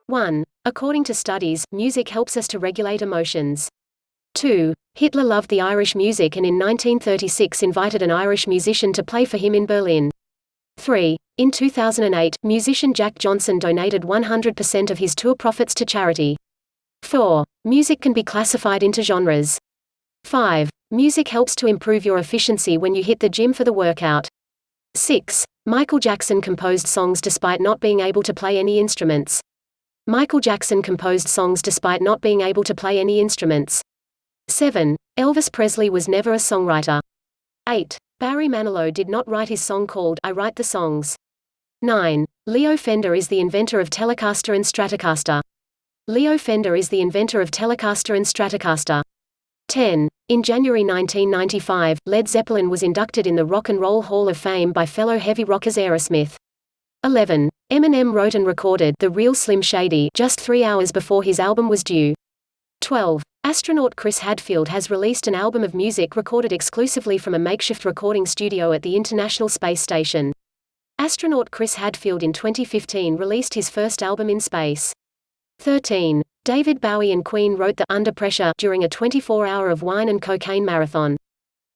1. According to studies, music helps us to regulate emotions. 2. Hitler loved the Irish music and in 1936 invited an Irish musician to play for him in Berlin. 3. In 2008, musician Jack Johnson donated 100% of his tour profits to charity. 4. Music can be classified into genres. 5. Music helps to improve your efficiency when you hit the gym for the workout. 6. Michael Jackson composed songs despite not being able to play any instruments. Michael Jackson composed songs despite not being able to play any instruments. 7. Elvis Presley was never a songwriter. 8. Barry Manilow did not write his song called I Write the Songs. 9. Leo Fender is the inventor of Telecaster and Stratocaster. Leo Fender is the inventor of Telecaster and Stratocaster. 10. In January 1995, Led Zeppelin was inducted in the Rock and Roll Hall of Fame by fellow heavy rockers Aerosmith. 11. Eminem wrote and recorded The Real Slim Shady just 3 hours before his album was due. 12. Astronaut Chris Hadfield has released an album of music recorded exclusively from a makeshift recording studio at the International Space Station. Astronaut Chris Hadfield in 2015 released his first album in space. 13. David Bowie and Queen wrote the Under Pressure during a 24-hour of wine and cocaine marathon.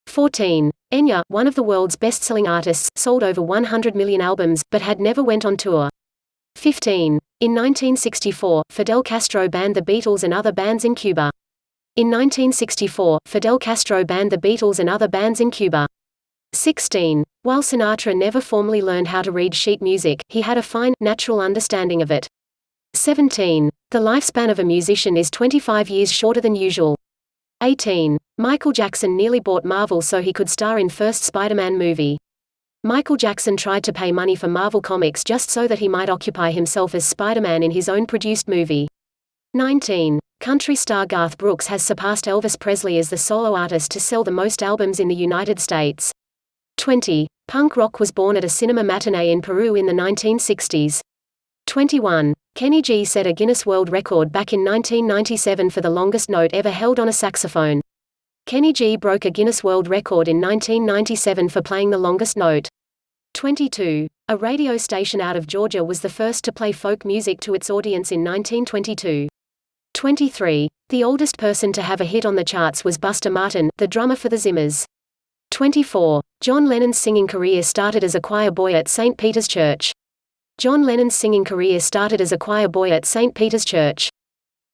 14. Enya, one of the world's best-selling artists, sold over 100 million albums, but had never went on tour. 15. In 1964, Fidel Castro banned the Beatles and other bands in Cuba. In 1964, Fidel Castro banned the Beatles and other bands in Cuba. 16. While Sinatra never formally learned how to read sheet music, he had a fine, natural understanding of it. 17. The lifespan of a musician is 25 years shorter than usual. 18. Michael Jackson nearly bought Marvel so he could star in first Spider-Man movie. Michael Jackson tried to pay money for Marvel Comics just so that he might occupy himself as Spider-Man in his own produced movie. 19. Country star Garth Brooks has surpassed Elvis Presley as the solo artist to sell the most albums in the United States. 20. Punk rock was born at a cinema matinee in Peru in the 1960s. 21. Kenny G set a Guinness World Record back in 1997 for the longest note ever held on a saxophone. Kenny G broke a Guinness World Record in 1997 for playing the longest note. 22. A radio station out of Georgia was the first to play folk music to its audience in 1922. 23. The oldest person to have a hit on the charts was Buster Martin, the drummer for the Zimmers. 24. John Lennon's singing career started as a choir boy at St. Peter's Church. John Lennon's singing career started as a choir boy at St. Peter's Church.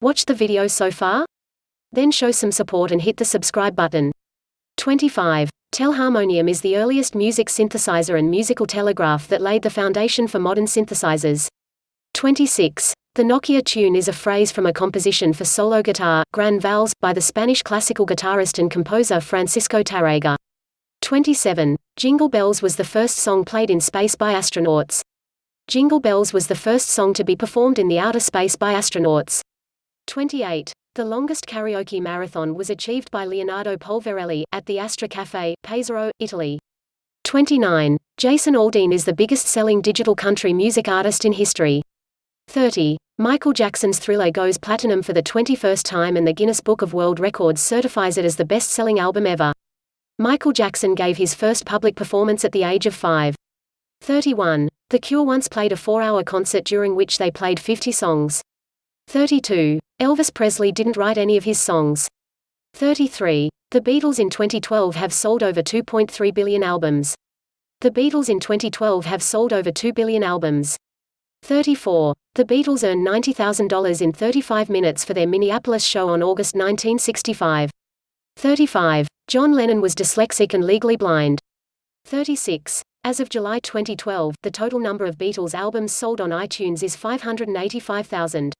Watch the video so far? Then show some support and hit the subscribe button. 25. Telharmonium is the earliest music synthesizer and musical telegraph that laid the foundation for modern synthesizers. 26. The Nokia tune is a phrase from a composition for solo guitar, Gran Vals, by the Spanish classical guitarist and composer Francisco Tárrega. 27. Jingle Bells was the first song played in space by astronauts. Jingle Bells was the first song to be performed in the outer space by astronauts. 28. The longest karaoke marathon was achieved by Leonardo Polverelli, at the Astra Café, Pesaro, Italy. 29. Jason Aldean is the biggest-selling digital country music artist in history. 30. Michael Jackson's Thriller goes platinum for the 21st time and the Guinness Book of World Records certifies it as the best-selling album ever. Michael Jackson gave his first public performance at the age of 5. 31. The Cure once played a 4-hour concert during which they played 50 songs. 32. Elvis Presley didn't write any of his songs. 33. The Beatles in 2012 have sold over 2.3 billion albums. The Beatles in 2012 have sold over 2 billion albums. 34. The Beatles earned $90,000 in 35 minutes for their Minneapolis show on August 1965. 35. John Lennon was dyslexic and legally blind. 36. As of July 2012, the total number of Beatles albums sold on iTunes is 585,000.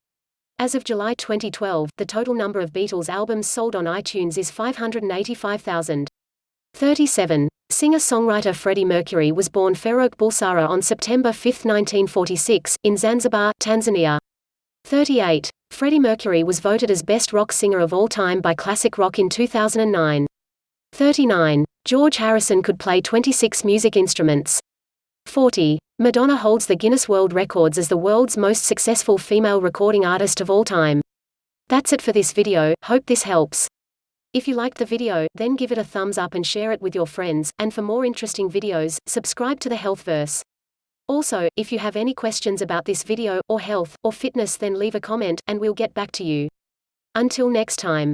As of July 2012, the total number of Beatles albums sold on iTunes is 585,000. 37. Singer-songwriter Freddie Mercury was born Farouk Bulsara on September 5, 1946, in Zanzibar, Tanzania. 38. Freddie Mercury was voted as Best Rock Singer of All Time by Classic Rock in 2009. 39. George Harrison could play 26 music instruments. 40. Madonna holds the Guinness World Records as the world's most successful female recording artist of all time. That's it for this video, hope this helps. If you liked the video, then give it a thumbs up and share it with your friends, and for more interesting videos, subscribe to the Healthverse. Also, if you have any questions about this video, or health, or fitness, then leave a comment, and we'll get back to you. Until next time.